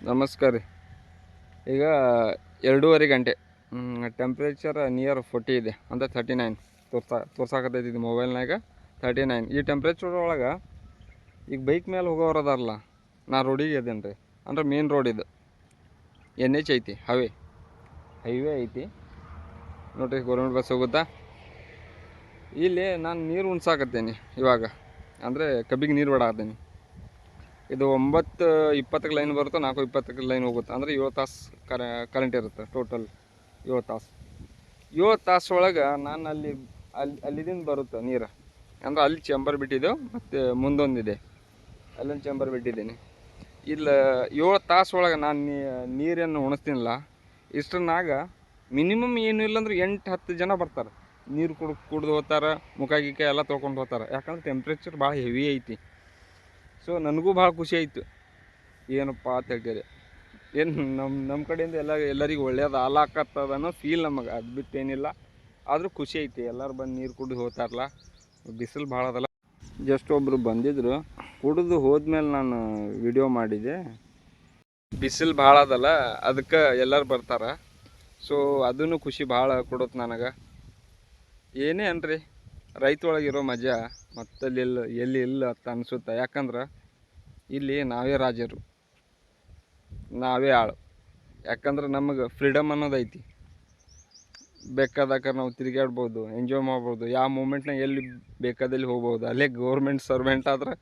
ನಮಸ್ಕಾರ ರೀ. ಈಗ 2:30 ಗಂಟೆ. ಟೆಂಪ್ರೇಚರ್ ನಿಯರ್ 40 ಇದೆ, ಅಂದರೆ 39 ತೋರ್ಸಾಕತ್ತೈತಿ ಇದು ಮೊಬೈಲ್ನಾಗ. 39 ಈ ಟೆಂಪ್ರೇಚರ್ ಒಳಗೆ ಈಗ ಬೈಕ್ ಮೇಲೆ ಹೋಗೋರದಾರಲ್ಲ, ನಾ ರೋಡಿಗೆ ಇದ್ದೇನೆ ರೀ. ಅಂದ್ರೆ ಮೇನ್ ರೋಡ್ ಇದು, NH ಐತಿ, ಹೈವೇ ಐತಿ ನೋಡಿರಿ. ಗೌರ್ಮೆಂಟ್ ಬಸ್ ಹೋಗುತ್ತಾ. ಇಲ್ಲಿ ನಾನು ನೀರು ಉಣ್ಸಾಕತ್ತೇನೆ ಇವಾಗ, ಅಂದರೆ ಕಬ್ಬಿಗೆ ನೀರು ಬಿಡಾಕತ್ತೀನಿ. ಇದು 9:20 ಲೈನ್ ಬರುತ್ತೆ, 4:20 ಲೈನ್ ಹೋಗುತ್ತೆ. ಅಂದರೆ 7 ತಾಸು ಕರೆಂಟ್ ಇರುತ್ತೆ. ಟೋಟಲ್ 7 ತಾಸು. 7 ತಾಸು ಒಳಗೆ ನಾನು ಅಲ್ಲಿದಿಂದ ಬರುತ್ತೆ ನೀರು. ಅಂದರೆ ಅಲ್ಲಿ ಚೇಂಬರ್ ಬಿಟ್ಟಿದ್ದೆವು, ಮತ್ತು ಮುಂದೊಂದಿದೆ, ಅಲ್ಲೊಂದು ಚೇಂಬರ್ ಬಿಟ್ಟಿದ್ದೀನಿ. ಇಲ್ಲ 7 ತಾಸು ಒಳಗೆ ನಾನು ನೀರನ್ನು ಉಣಿಸ್ತೀನಲ್ಲ, ಇಷ್ಟನ್ನಾಗ ಮಿನಿಮಮ್ ಏನು ಇಲ್ಲಾಂದ್ರೆ 8-10 ಜನ ಬರ್ತಾರೆ. ನೀರು ಕುಡ್ದು ಹೋಗ್ತಾರೆ, ಮುಖ ಗಿಕ್ಕ ಎಲ್ಲ ತೊಳ್ಕೊಂಡು ಹೋಗ್ತಾರೆ. ಯಾಕಂದ್ರೆ ಟೆಂಪ್ರೇಚರ್ ಭಾಳ ಹೆವಿ ಐತಿ. ಸೊ ನನಗೂ ಭಾಳ ಖುಷಿ ಆಯಿತು. ಏನಪ್ಪ ಅಂತ ಹೇಳ್ತೀರಿ, ಏನು ನಮ್ಮ ಕಡೆಯಿಂದ ಎಲ್ಲರಿಗೂ ಒಳ್ಳೇದು ಆಲಾಕತ್ತದ ಅನ್ನೋ ಫೀಲ್ ನಮಗೆ. ಅದು ಬಿಟ್ಟು ಏನಿಲ್ಲ, ಆದರೂ ಖುಷಿ ಐತಿ. ಎಲ್ಲರೂ ಬಂದು ನೀರು ಕುಡಿದು ಹೋಗ್ತಾರಲ್ಲ. ಬಿಸಿಲು ಭಾಳ ಅದಲ್ಲ. ಜಸ್ಟ್ ಒಬ್ಬರು ಬಂದಿದ್ದರು, ಕುಡಿದು ಹೋದ್ಮೇಲೆ ನಾನು ವಿಡಿಯೋ ಮಾಡಿದೆ. ಬಿಸಿಲು ಭಾಳ ಅದಲ್ಲ, ಅದಕ್ಕೆ ಎಲ್ಲರೂ ಬರ್ತಾರೆ. ಸೊ ಅದೂ ಖುಷಿ ಭಾಳ ಕೊಡುತ್ತೆ ನನಗೆ. ಏನೇ ಅನ್ರಿ, ರೈತೊಳಗಿರೋ ಮಜಾ ಎಲ್ಲಿ ಇಲ್ಲ ಅಂತ ಅನಿಸುತ್ತೆ. ಯಾಕಂದ್ರೆ ಇಲ್ಲಿ ನಾವೇ ರಾಜರು, ನಾವೇ ಆಳು. ಯಾಕಂದ್ರೆ ನಮಗೆ ಫ್ರೀಡಮ್ ಅನ್ನೋದೈತಿ. ಬೇಕಾದಾಗ ನಾವು ತಿರುಗಾಡ್ಬೋದು, ಎಂಜಾಯ್ ಮಾಡ್ಬೋದು. ಯಾವ ಮೂಮೆಂಟ್ನಾಗ ಎಲ್ಲಿ ಬೇಕಾದಲ್ಲಿ ಹೋಗ್ಬೋದು. ಅಲ್ಲೇ ಗೌರ್ಮೆಂಟ್ ಸರ್ವೆಂಟ್ ಆದ್ರೆ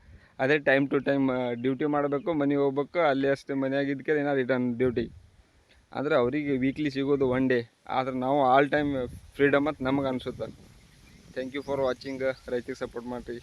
ಅದೇ ಟೈಮ್ ಟು ಟೈಮ್ ಡ್ಯೂಟಿ ಮಾಡಬೇಕು, ಮನೆಗೆ ಹೋಗ್ಬೇಕು. ಅಲ್ಲೇ ಅಷ್ಟೇ ಮನೆಯಾಗಿದ್ದಕ್ಕೆ ಏನೋ ರಿಟರ್ನ್ ಡ್ಯೂಟಿ. ಅಂದರೆ ಅವರಿಗೆ ವೀಕ್ಲಿ ಸಿಗೋದು 1 ಡೇ. ಆದರೆ ನಾವು ಆಲ್ ಟೈಮ್ ಫ್ರೀಡಮ್ ಅಂತ ನಮಗೆ ಅನಿಸುತ್ತೆ. Thank you for watching. ರೈತಿಗೆ ಸಪೋರ್ಟ್ ಮಾಡಿರಿ.